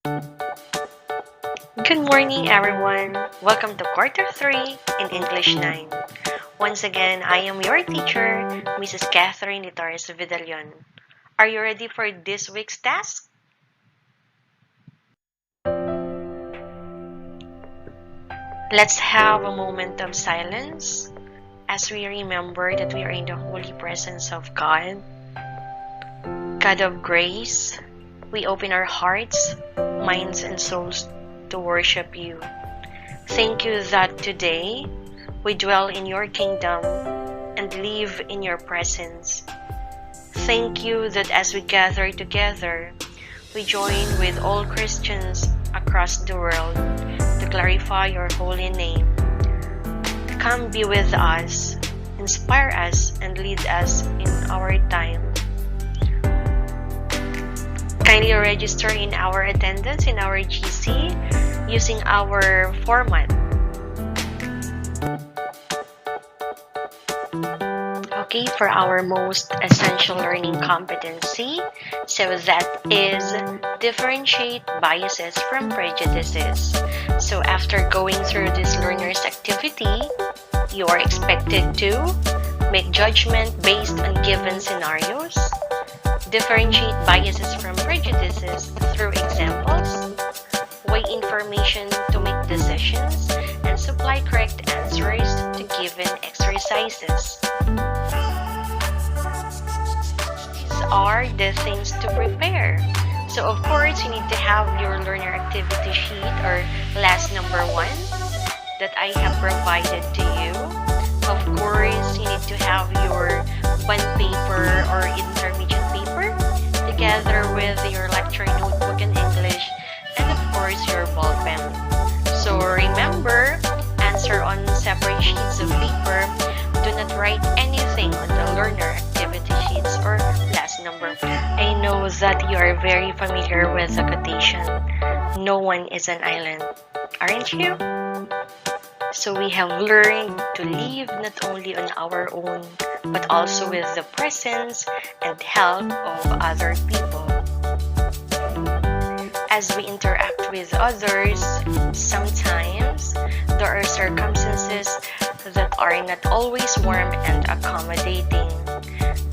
Good morning, everyone. Welcome to Quarter 3 in English 9. Once again, I am your teacher, Mrs. Catherine Torres Vidalion. Are you ready for this week's task? Let's have a moment of silence as we remember that we are in the holy presence of God. God of grace, we open our hearts, minds, and souls to worship you. Thank you that today we dwell in your kingdom and live in your presence. Thank you that as we gather together, we join with all Christians across the world to glorify your holy name. Come be with us, inspire us, and lead us in our time. Kindly register in our attendance in our GC using our format. Okay, for our most essential learning competency, so that is differentiate biases from prejudices. So after going through this learner's activity, you are expected to make judgment based on given scenarios, differentiate biases from prejudices through examples, weigh information to make decisions, and supply correct answers to given exercises. These are the things to prepare. So of course, you need to have your learner activity sheet or last number 1 that I have provided to you. Of course, you need to have your bond paper or intermediate paper together with your lecture notebook in English and of course your ball pen. So remember, answer on separate sheets of paper. Do not write anything on the learner activity sheets or last number. I know that you are very familiar with the quotation, "No one is an island," aren't you? So we have learned to live not only on our own, but also with the presence and help of other people. As we interact with others, sometimes there are circumstances that are not always warm and accommodating.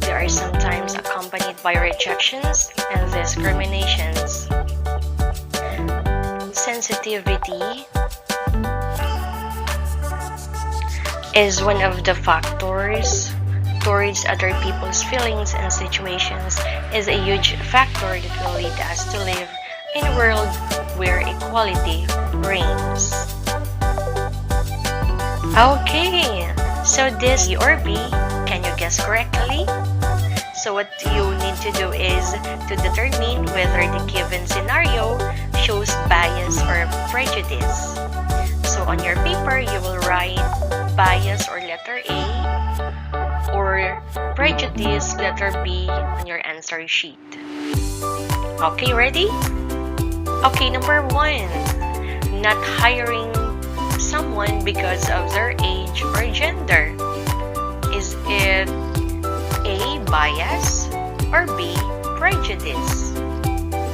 They are sometimes accompanied by rejections and discriminations. Sensitivity is one of the factors towards other people's feelings and situations, is a huge factor that will lead us to live in a world where equality reigns. Okay, so this A or B, can you guess correctly? So what you need to do is to determine whether the given scenario shows bias or prejudice. So on your paper, you will write bias or letter A or prejudice letter B on your answer sheet. Okay, ready? Okay, number 1, not hiring someone because of their age or gender. Is it A, bias, or B, prejudice?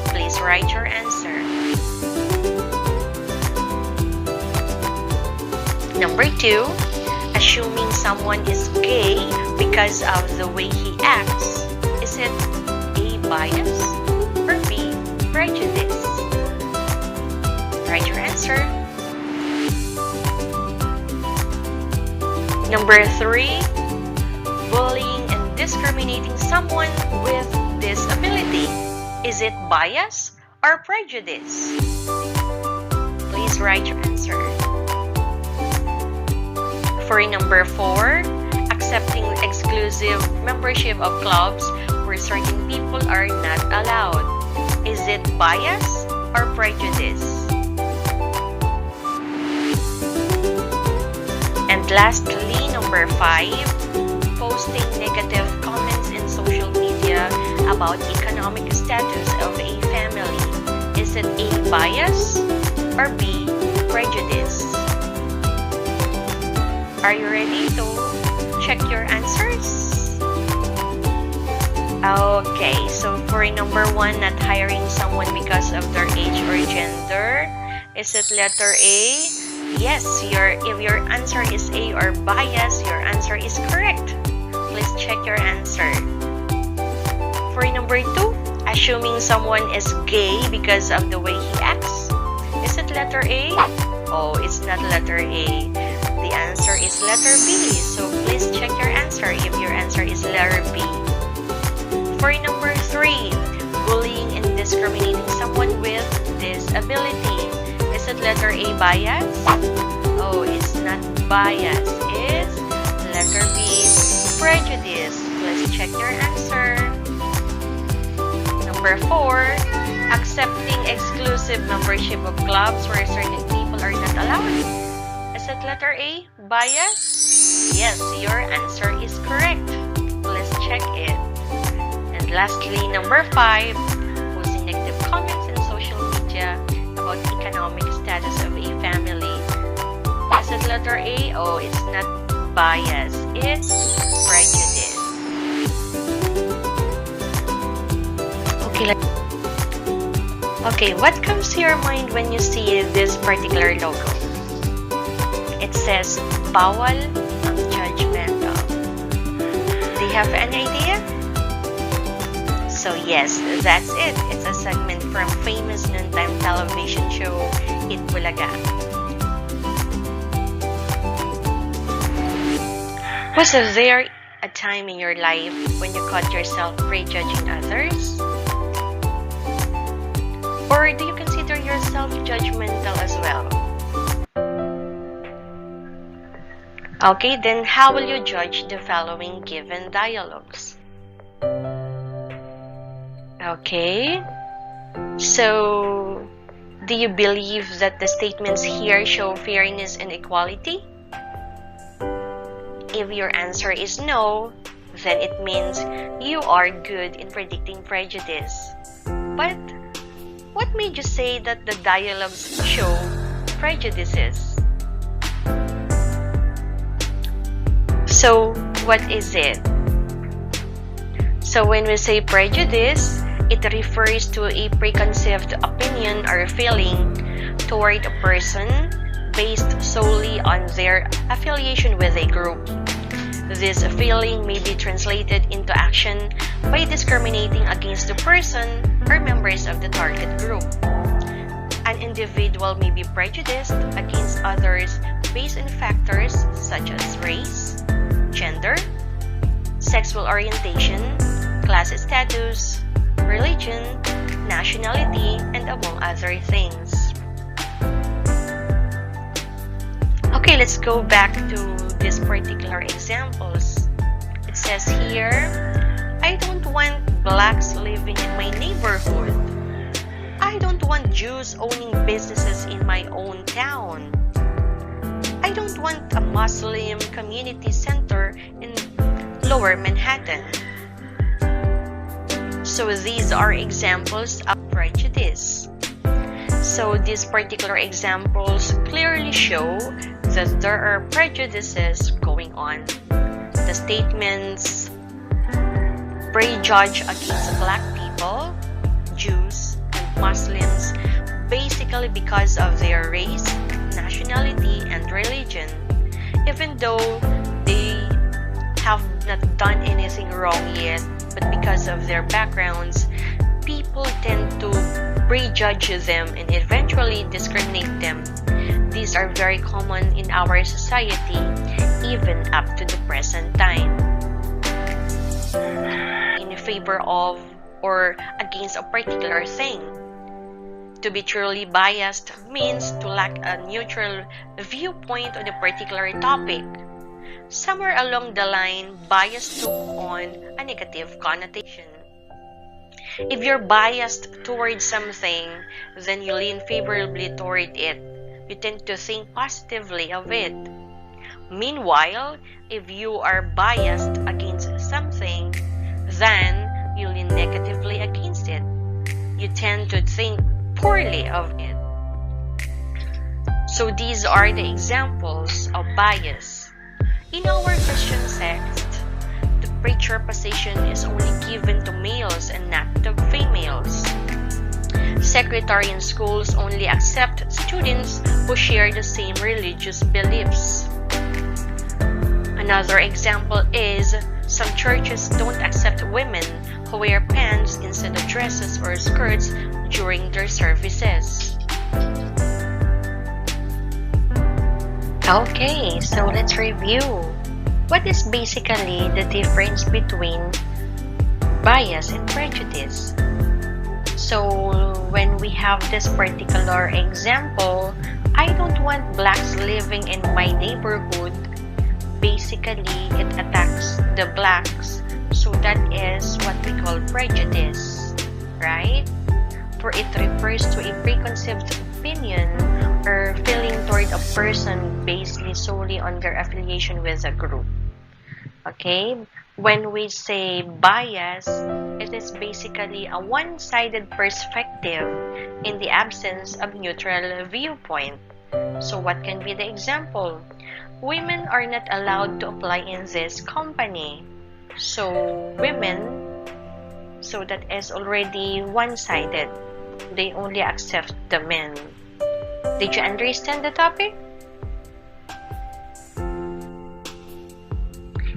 Please write your answer. Number 2, assuming someone is gay because of the way he acts. Is it A, bias, or B, prejudice? Write your answer. Number 3, bullying and discriminating someone with disability. Is it bias or prejudice? Please write your answer. For number 4, accepting exclusive membership of clubs where certain people are not allowed. Is it bias or prejudice? And lastly, number 5, posting negative comments in social media about economic status of a family. Is it A, bias, or B, prejudice? Are you ready to check your answers? Okay, so for number 1, not hiring someone because of their age or gender, is it letter A? Yes, if your answer is A or bias, your answer is correct. Please check your answer. For number 2, assuming someone is gay because of the way he acts, is it letter A? Oh, it's not letter A. The answer is letter B. So please check your answer if your answer is letter B. For number 3, bullying and discriminating someone with disability. Is it letter A, bias? Oh, it's not bias. It's letter B, prejudice. Please check your answer. Number 4, accepting exclusive membership of clubs where certain people are not allowed. Is it letter A, bias? Yes, your answer is correct. Please check it. And lastly, number 5, posting negative comments in social media about economic status of a family. Is it letter A? Oh, it's not bias. It's prejudice. Okay, what comes to your mind when you see this particular logo? It says, bawal ang judgmental. Do you have any idea? So yes, that's it. It's a segment from famous noontime television show, It Bulaga. Was there a time in your life when you caught yourself prejudging others? Or do you consider yourself judgmental as well? Okay, then how will you judge the following given dialogues? Okay, so do you believe that the statements here show fairness and equality? If your answer is no, then it means you are good in predicting prejudice. But what made you say that the dialogues show prejudices? So what is it? So when we say prejudice, it refers to a preconceived opinion or feeling toward a person based solely on their affiliation with a group. This feeling may be translated into action by discriminating against the person or members of the target group. An individual may be prejudiced against others based on factors such as race, gender, sexual orientation, class status, religion, nationality, and among other things. Okay, let's go back to these particular examples. It says here, I don't want blacks living in my neighborhood. I don't want Jews owning businesses in my own town. I don't want a Muslim community center in Lower Manhattan. So these are examples of prejudice. So these particular examples clearly show that there are prejudices going on. The statements prejudge against black people, Jews, and Muslims basically because of their race, nationality, and religion, even though they have not done anything wrong yet. But because of their backgrounds, people tend to prejudge them and eventually discriminate them. These are very common in our society, even up to the present time. In favor of or against a particular thing. To be truly biased means to lack a neutral viewpoint on a particular topic. Somewhere along the line, bias took on a negative connotation. If you're biased towards something, then you lean favorably toward it. You tend to think positively of it. Meanwhile, if you are biased against something, then you lean negatively against it. You tend to think poorly of it. So these are the examples of bias. In our Christian text, the preacher position is only given to males and not to females. Secretary in schools only accept students who share the same religious beliefs. Another example is some churches don't accept women who wear pants instead of dresses or skirts during their services. Okay, so let's review. What is basically the difference between bias and prejudice? So when we have this particular example, I don't want blacks living in my neighborhood. Basically, it attacks the blacks. So that is what we call prejudice, right? For it refers to a preconceived opinion or feeling toward a person based solely on their affiliation with a group. Okay? When we say bias, it is basically a one-sided perspective in the absence of neutral viewpoint. So what can be the example? Women are not allowed to apply in this company. So so that is already one-sided. They only accept the men. Did you understand the topic?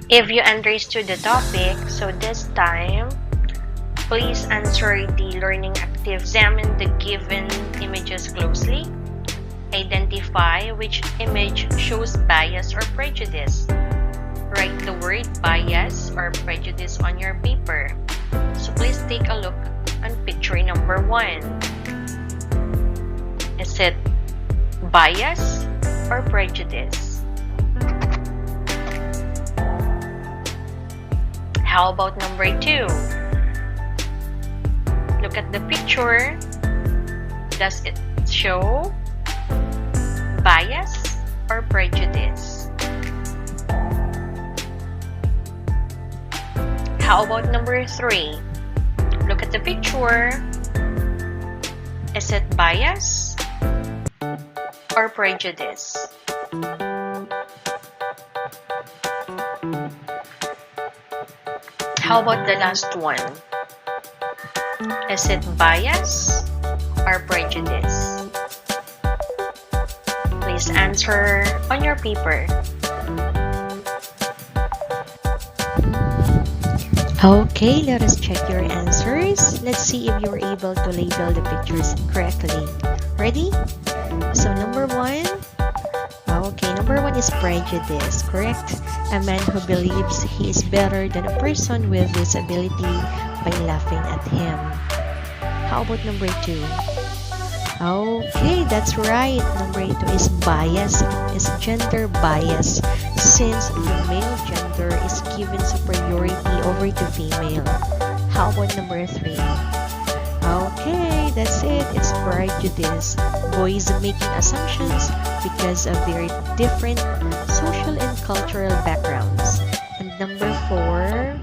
If you understood the topic, so this time, please answer the learning active. Examine the given images closely. Identify which image shows bias or prejudice. Write the word bias or prejudice on your paper. So please take a look on picture number 1. Is it bias or prejudice? How about number 2? Look at the picture. Does it show bias or prejudice? How about number 3? Look at the picture. Is it bias or prejudice? How about the last one? Is it bias or prejudice? Please answer on your paper. Okay, let us check your answers. Let's see if you were able to label the pictures correctly. Ready? So number 1. Okay, number 1 is prejudice, correct? A man who believes he is better than a person with disability by laughing at him. How about number 2? Okay, that's right. Number 2 is bias, is gender bias, since the male gender is given superiority over to female. How about number 3? Okay, that's it. It's prejudice. Boys making assumptions because of their different social and cultural backgrounds. And number 4,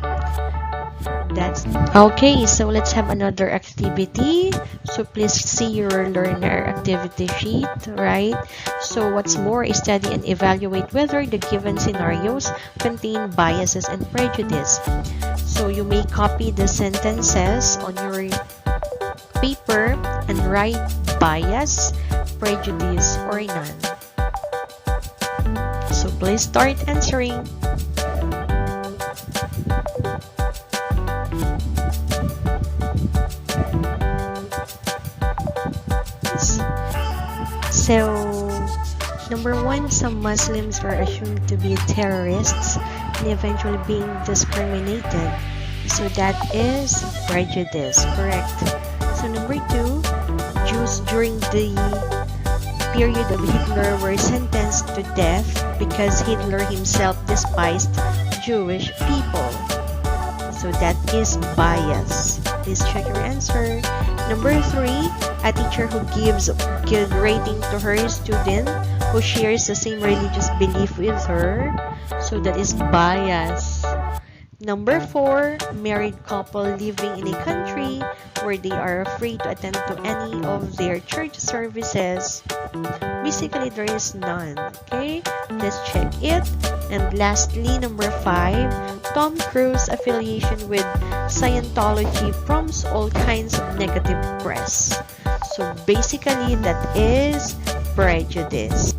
that's okay. So let's have another activity. So please see your learner activity sheet, right? So what's more, study and evaluate whether the given scenarios contain biases and prejudice. So you may copy the sentences on your paper and write bias, prejudice, or none. So please start answering. So, number 1, some Muslims are assumed to be terrorists and eventually being discriminated. So that is prejudice, correct? So number 2, Jews during the period of Hitler were sentenced to death because Hitler himself despised Jewish people. So that is bias. Please check your answer. Number 3, a teacher who gives good rating to her student who shares the same religious belief with her. So that is bias. Number 4, married couple living in a country where they are free to attend to any of their church services. Basically, there is none. Okay, let's check it. And lastly, number 5, Tom Cruise's affiliation with Scientology prompts all kinds of negative press. So basically, that is prejudice.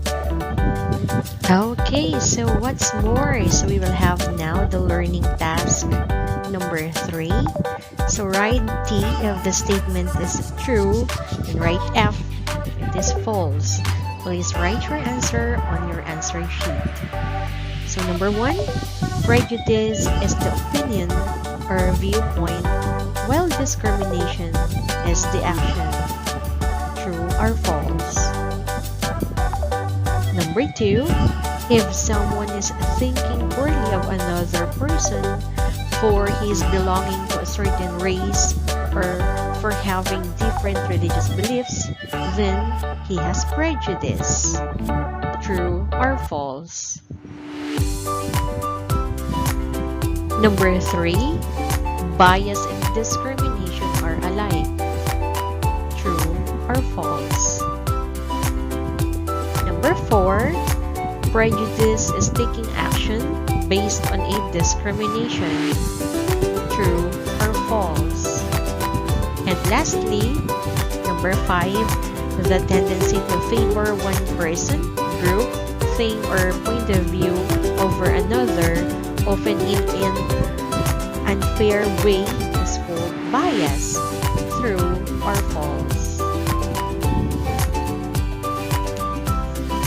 Okay, so what's more? So we will have now the learning task number 3. So write T if the statement is true and write F if it is false. Please write your answer on your answer sheet. So number 1, prejudice is the opinion or viewpoint, while discrimination is the action. True or false? Number 2, if someone is thinking poorly of another person for his belonging to a certain race or for having different religious beliefs, then he has prejudice. True or false? Number 3, bias and discrimination are alike. True or false? Number 4, prejudice is taking action based on a discrimination. True or false? And lastly, number 5, the tendency to favor one person, group, thing, or point of view over another, often in an unfair way, is called bias. True or false?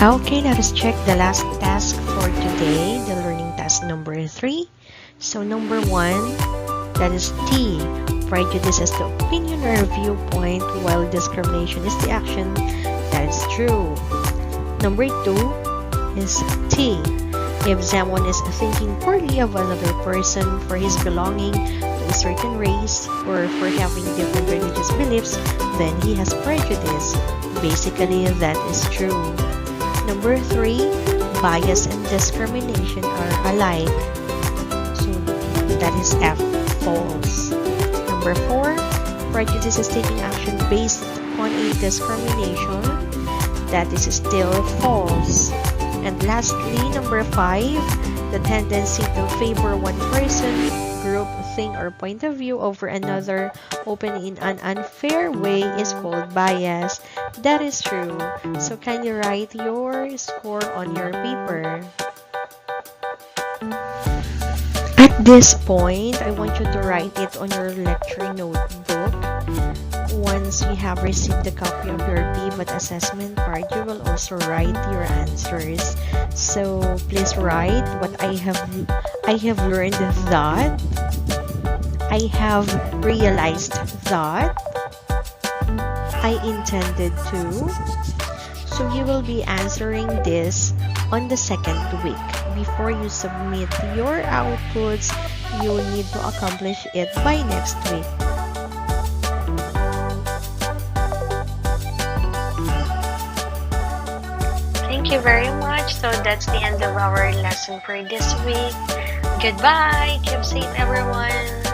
Okay, let us check the last task for today, the learning task number 3. So number 1, that is T. Prejudice is the opinion or viewpoint, while discrimination is the action. That is true. Number 2 is T. If someone is thinking poorly of another person for his belonging to a certain race or for having different religious beliefs, then he has prejudice. Basically, that is true. Number 3, bias and discrimination are alike. So that is F, false. Number 4, prejudice is taking action based on a discrimination. That is still false. And lastly, number 5, the tendency to favor one person, group, thing, or point of view over another, often in an unfair way, is called bias. That is true. So can you write your score on your paper? At this point, I want you to write it on your lecture notebook. Once you have received the copy of your pivot assessment card, you will also write your answers. So please write what I have learned that, I have realized that, I intended to. So you will be answering this on the second week. Before you submit your outputs, you need to accomplish it by next week. Thank you very much. So that's the end of our lesson for this week. Goodbye. Keep safe, everyone.